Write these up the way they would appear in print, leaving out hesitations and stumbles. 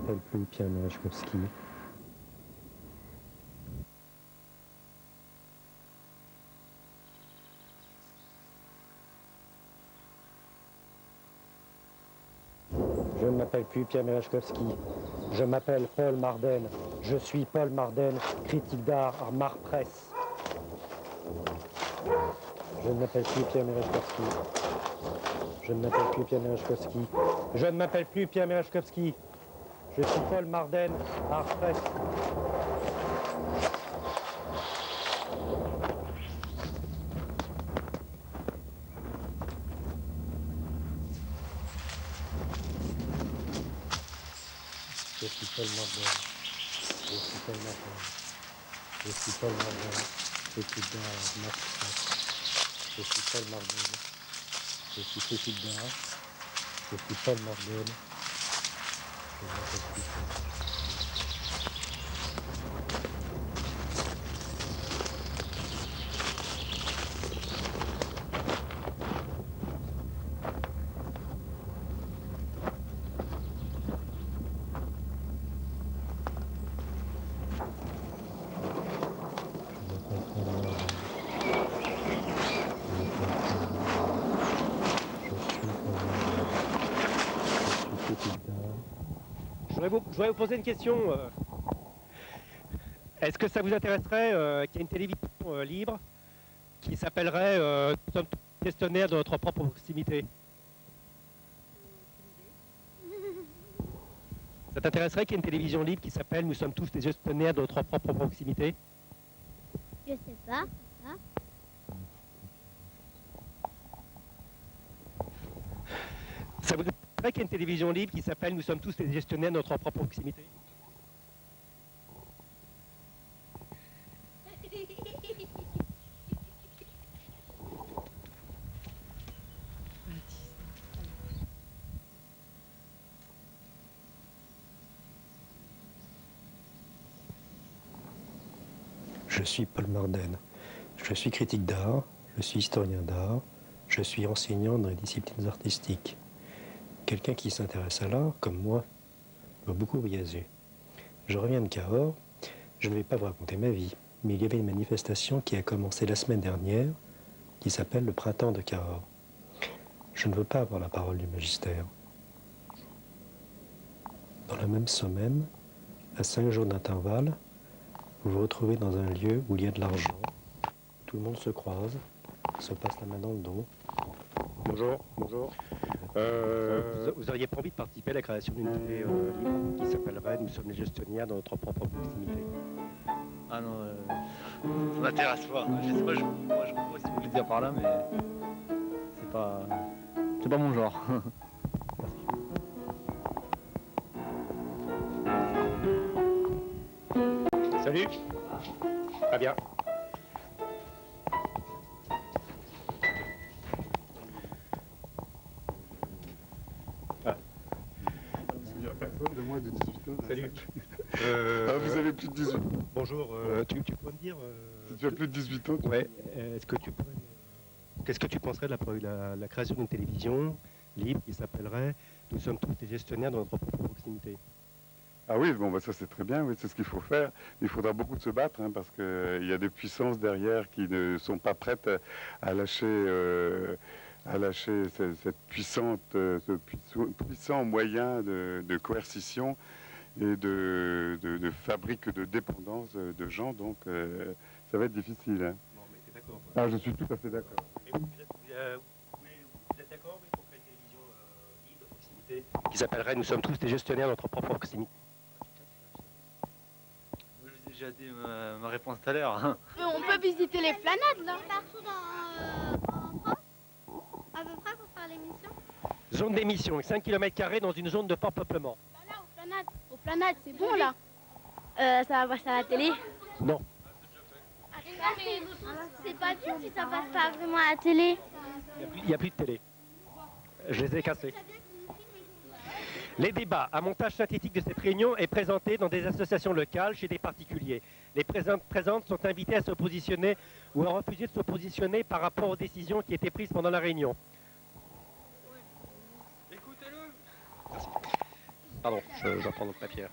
m'appelle plus Pierre Merechkovski. Je ne m'appelle plus Pierre Merechkovski. Je m'appelle Paul Marden. Je suis Paul Marden, critique d'art à Mar Presse. Je ne m'appelle plus Pierre Merechkovski. Je ne m'appelle plus Pierre Merechkovski. Je ne m'appelle plus Pierre Merechkovski. Je suis Paul Marden, Art Presse. Je suis Paul Marden. Je suis Paul Marden. Je suis Paul Marden, critique d'art à Mar Presse. Je suis Paul Marden. Je suis critique d'art. Je suis Paul Marden. Je ne m'appelle plus Paul Marden. Je voudrais vous poser une question. Est-ce que ça vous intéresserait qu'il y ait une télévision libre qui s'appellerait Nous sommes tous gestionnaires de notre propre proximité? Ça t'intéresserait qu'il y ait une télévision libre qui s'appelle Nous sommes tous des gestionnaires de notre propre proximité? Je sais pas. Hein? Ça vous intéresserait qu'il y ait une télévision libre qui s'appelle Nous sommes tous des gestionnaires de notre propre proximité? Je suis Paul Marden. Je suis critique d'art, je suis historien d'art, je suis enseignant dans les disciplines artistiques. Quelqu'un qui s'intéresse à l'art, comme moi, doit beaucoup voyager. Je reviens de Cahors, je ne vais pas vous raconter ma vie, mais il y avait une manifestation qui a commencé la semaine dernière, qui s'appelle le Printemps de Cahors. Je ne veux pas avoir la parole du magistère. Dans la même semaine, à 5 jours d'intervalle, vous vous retrouvez dans un lieu où il y a de l'argent, tout le monde se croise, se passe la main dans le dos. Bonjour, bonjour. Vous auriez pas envie de participer à la création d'une télé libre qui s'appellerait Nous sommes les gestionnaires de notre propre proximité? Ah non, ça m'intéresse pas. Je sais pas, moi je comprends ce que vous voulez dire par là, mais c'est pas mon genre. Salut. Très bien. Il n'y a personne de moins de 18 ans. Salut. Ah, vous avez plus de 18 ans. Bonjour, tu peux me dire... Si tu as plus de 18 ans, Ouais, est-ce que tu pourrais... Qu'est-ce que tu penserais de la création d'une télévision libre qui s'appellerait Nous sommes tous des gestionnaires de notre propre proximité? Ah oui, bon, bah ça c'est très bien, oui, c'est ce qu'il faut faire. Il faudra beaucoup se battre, hein, parce qu'il y a des puissances derrière qui ne sont pas prêtes à lâcher ce puissant moyen de coercition et de fabrique de dépendance de gens, donc ça va être difficile. Hein. Bon, mais t'es d'accord? Ah, je suis tout à fait d'accord. Vous êtes d'accord pour créer une télévision libre de proximité qui s'appellerait Nous sommes tous des gestionnaires de notre propre proximité? Je vous ai déjà dit ma réponse tout à l'heure. On peut visiter les planètes là. Partout en France, à peu près pour faire l'émission. Zone d'émission, 5 km² dans une zone de fort peuplement. Là, aux planètes, c'est bon là. Ça va passer à la télé. Non. C'est pas bien si ça passe pas vraiment à la télé. Il n'y a plus de télé. Je les ai cassés. Les débats, un montage synthétique de cette réunion est présenté dans des associations locales, chez des particuliers. Les présentes sont invitées à se positionner ou à refuser de se positionner par rapport aux décisions qui étaient prises pendant la réunion. Écoutez-le. Pardon, j'entends notre papier.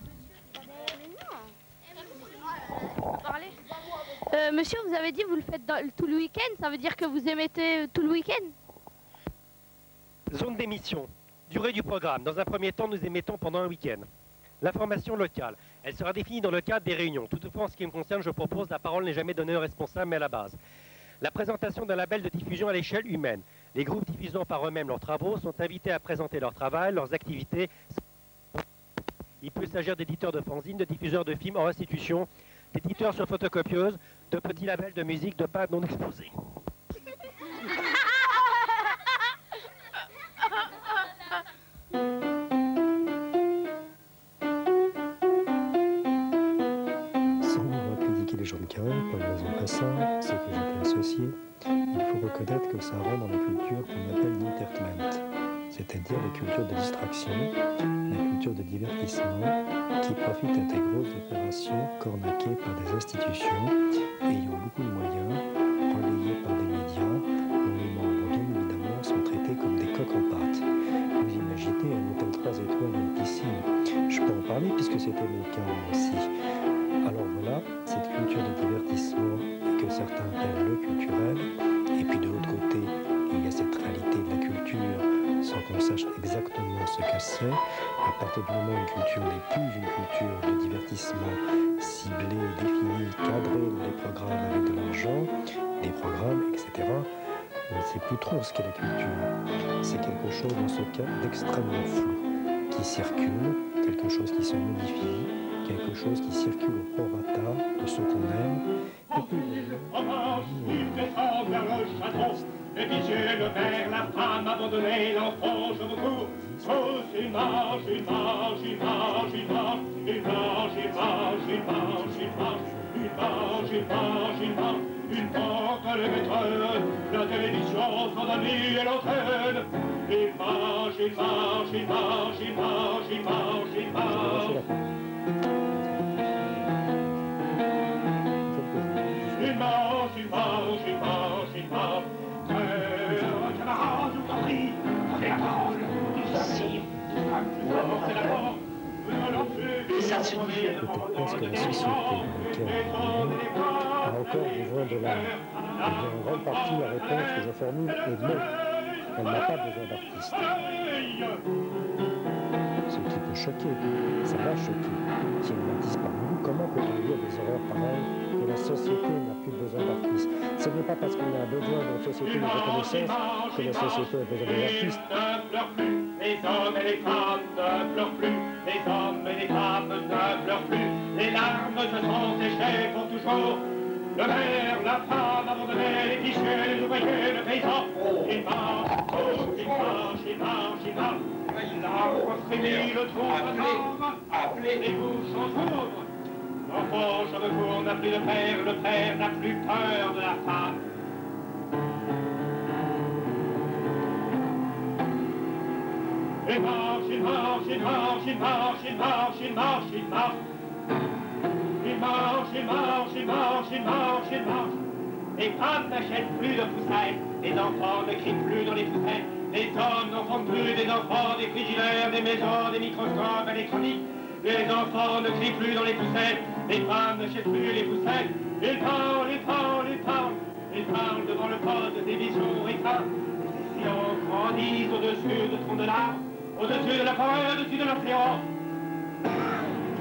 Monsieur, vous avez dit que vous le faites tout le week-end, ça veut dire que vous émettez tout le week-end? Zone d'émission. Durée du programme. Dans un premier temps, nous émettons pendant un week-end. L'information locale. Elle sera définie dans le cadre des réunions. Toutefois, en ce qui me concerne, je propose la parole n'est jamais donnée au responsable, mais à la base. La présentation d'un label de diffusion à l'échelle humaine. Les groupes diffusant par eux-mêmes leurs travaux sont invités à présenter leur travail, leurs activités. Il peut s'agir d'éditeurs de fanzines, de diffuseurs de films en restitution, d'éditeurs sur photocopieuse, de petits labels de musique, de peintres non exposés. Sans vouloir critiquer les gens de Carré, pour une raison très simple, c'est que j'étais associé. Il faut reconnaître que ça rentre dans la culture qu'on appelle l'entertainment, c'est-à-dire la culture de distraction, la culture de divertissement, qui profite à des grosses opérations cornaquées par des institutions ayant beaucoup de moyens, relayées par des médias, dont les membres, bien évidemment, sont traités comme des coqs en pâte. Vous imaginez un hôtel 3 étoiles dans une piscine. Je peux en parler puisque c'était mon cas moi aussi. Alors voilà, cette culture de divertissement que certains appellent le culturel, et puis de l'autre côté, il y a cette réalité de la culture sans qu'on sache exactement ce que c'est. À partir du moment où une culture n'est plus une culture de divertissement ciblée, définie, cadrée dans des programmes avec de l'argent, des programmes, etc., on ne sait plus trop ce qu'est la culture. C'est quelque chose dans ce cas d'extrêmement flou, qui circule, quelque chose qui se modifie, quelque chose qui circule au prorata de ce qu'on aime. Et puis, et puis Dieu le père, la femme abandonnée, l'enfant je me cours. Tous il marche, il marche, il marche, il marche, il marche, il marche, il marche, il marche, il marche, il marche, il marche, il porte le métronome, la télévision, son ami et l'antenne. Il marche, il marche, il marche, il marche, il marche, il marche. Il marche, il marche, il marche, il marche. Camarade, je vous en prie, prenez la parole. Ici, c'est la porte. Ça se dit. Est-ce que la société a encore besoin de l'art? Eh bien, en grande partie, la réponse que je formule est non. Elle n'a pas besoin d'artistes. Ce qui peut choquer, ça va choquer. Si on n'artiste pas nous, comment peut-on dire des horreurs pareilles que la société n'a plus besoin d'artistes? Ce n'est pas parce qu'on a besoin d'une société de reconnaissance que la société a besoin d'artistes. Les hommes et les femmes ne pleurent plus, les hommes et les femmes ne pleurent plus, les larmes se sont séchées pour toujours. Le père, la femme abandonnée, les fichiers, les ouvriers, le paysan, il marche, il marche, il marche, il marche. L'arbre frémit, le trou s'attend, les bouches s'ouvrent. L'enfant je me cours n'a plus de père, le père n'a plus peur de la femme. Il marche, il marche, il marche, il marche, il marche, il marche, il marche. Il marche, il marche, il marche, il marche, il marche. Les femmes n'achètent plus de poussettes, les enfants ne crient plus dans les poussettes, les hommes n'en font plus des enfants, des frigidaires, des maisons, des microscopes électroniques. Les enfants ne crient plus dans les poussettes, les femmes n'achètent plus les poussettes. Ils parlent, ils parlent, ils parlent, ils parlent devant le poste de télévision éteint. Les silences grandissent au-dessus du tronc de l'arbre, au-dessus de la forêt, au-dessus de l'océan.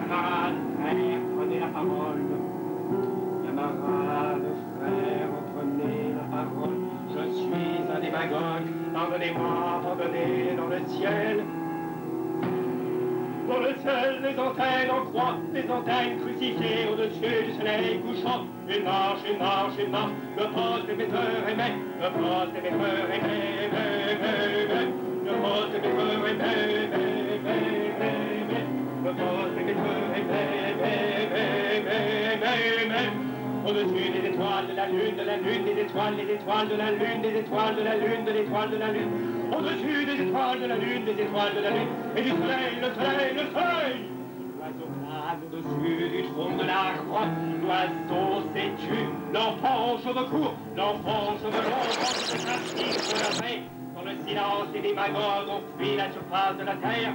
Camarades, frères, prenez la parole. Camarades, frères, prenez la parole. Je suis un démagogue, pardonnez-moi, abandonné dans le ciel. Dans le ciel, les antennes en croix, les antennes crucifiées au-dessus du soleil couchant. Il marche, il marche, il marche, le poste émetteur émet, le poste émetteur émet, émet, émet, émet. Le poste émetteur émet, émet, émet, émet. Le poste émetteur émet, émet, émet, émet, émet. Au-dessus des étoiles de la lune, des étoiles, les étoiles de la lune, des étoiles de la lune, de l'étoile de la lune. Au-dessus des étoiles de la lune, des étoiles de la lune, et du soleil, le soleil, le soleil. L'oiseau plane au-dessus du tronc de l'arbre, l'oiseau s'étue, l'enfant cheveux courts, l'enfant cheveux longs, l'enfant se la paix. Dans le silence, les démagogues ont fui la surface de la terre.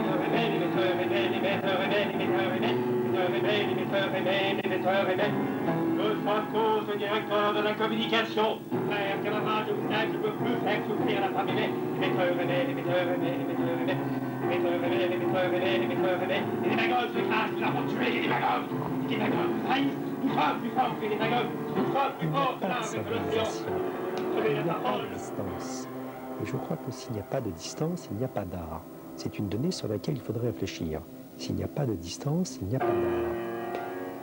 Le Franco, ce directeur de la communication. Frère, camarade, je vous aime, je ne peux plus faire souffrir la famille. Les démagogues s'écrasent, nous avons tué les démagogues. Les démagogues trahissent, nous sommes plus forts que les démagogues. Nous sommes plus forts que l'arme et que l'océan. Il n'y a pas de distance. Et je crois que s'il n'y a pas de distance, il n'y a pas d'art. C'est une donnée sur laquelle il faudrait réfléchir. S'il n'y a pas de distance, il n'y a pas d'art.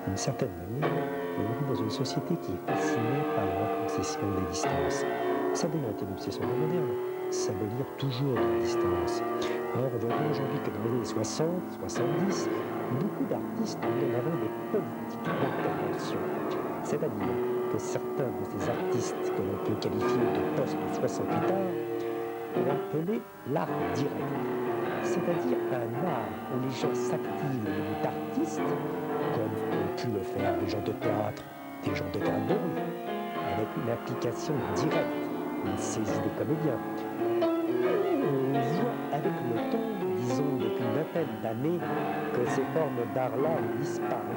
D'une certaine manière, on vit dans une société qui est fascinée par la concession des distances. Ça a déjà été l'obsession des modernes, s'abolir toujours de la distance. Or, on voit aujourd'hui que dans les années 60, 70, beaucoup d'artistes ont en avant des politiques d'intervention. C'est-à-dire que certains de ces artistes que l'on peut qualifier de post-68 arts ont appelé l'art direct. C'est-à-dire un art où les gens s'activent au niveau d'artistes, comme ont pu le faire des gens de théâtre, des gens de théâtre de rue, avec une application directe, une saisie des comédiens. On voit avec le temps, disons depuis une vingtaine d'années, que ces formes d'art-là ont disparu.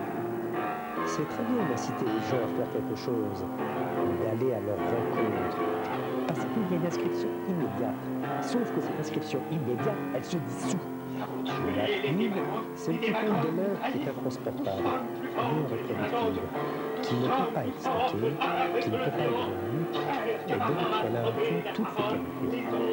C'est très bien d'inciter les gens à faire quelque chose, d'aller à leur rencontre, parce qu'il y a une inscription immédiate. Sauf que cette inscription immédiate, elle se dissout. La plume, c'est le coupon de l'air qui est intransportable, non reproductible, qui ne peut pas être stocké, qui ne peut pas être vendu, et donc elle a un fond toutes ses qualités.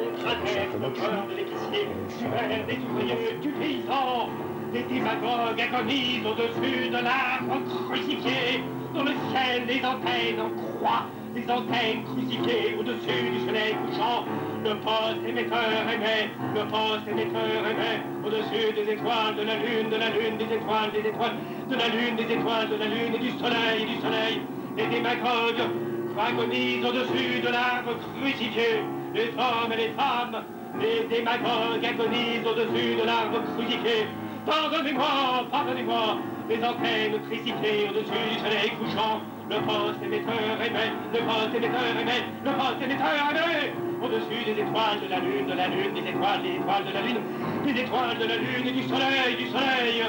Les démagogues agonisent au-dessus de l'arbre crucifié, dans le ciel des antennes en croix, les antennes crucifiées au-dessus du soleil couchant. Le poste émetteur émet, le poste émetteur émet, au-dessus des étoiles, de la lune, des étoiles, des étoiles, de la lune, des étoiles, de la lune et du soleil. Les démagogues agonisent au-dessus de l'arbre crucifié, les hommes et les femmes, les démagogues agonisent au-dessus de l'arbre crucifié. Pardonnez-moi, les antennes crucifiées au-dessus du soleil couchant. Le poste émetteur émet, le poste émetteur émet, le poste émetteur émet. Au-dessus des étoiles, de la lune, des étoiles de la lune, des étoiles de la lune et du soleil.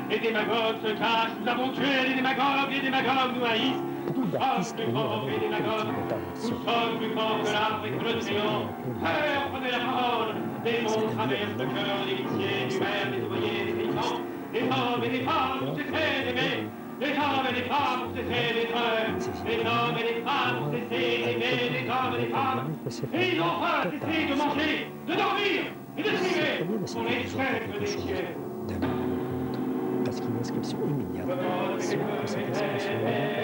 Les démagogues se cachent, nous avons tué les démagogues nous haïssent. Beaucoup d'artistes ont en avant des politiques d'intervention. Nous sommes plus forts que l'arbre et que l'océan. Frère, prenez la parole. Les monts traversent le cœur des lycées, du maire, des ouvriers, des paysans. Les hommes et les femmes ont cessé d'aimer. Les hommes et les femmes ont cessé d'être. Les hommes et les femmes ont cessé d'aimer. Les hommes et les femmes. Et ils ont enfin cessé de manger, de dormir et de prier pour les fêtes des cieux. D'aller à la rencontre, parce qu'une inscription immédiate, sans que cette inscription immédiate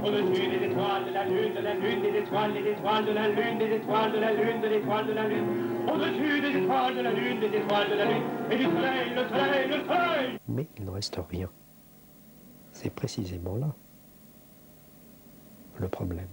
Au-dessus des étoiles, de la lune, des étoiles, des étoiles, de la lune, des étoiles, de la lune, de l'étoile, de la lune. Au-dessus des étoiles, de la lune, des étoiles, de la lune. Et du soleil, le soleil. Mais il ne reste rien. C'est précisément là le problème.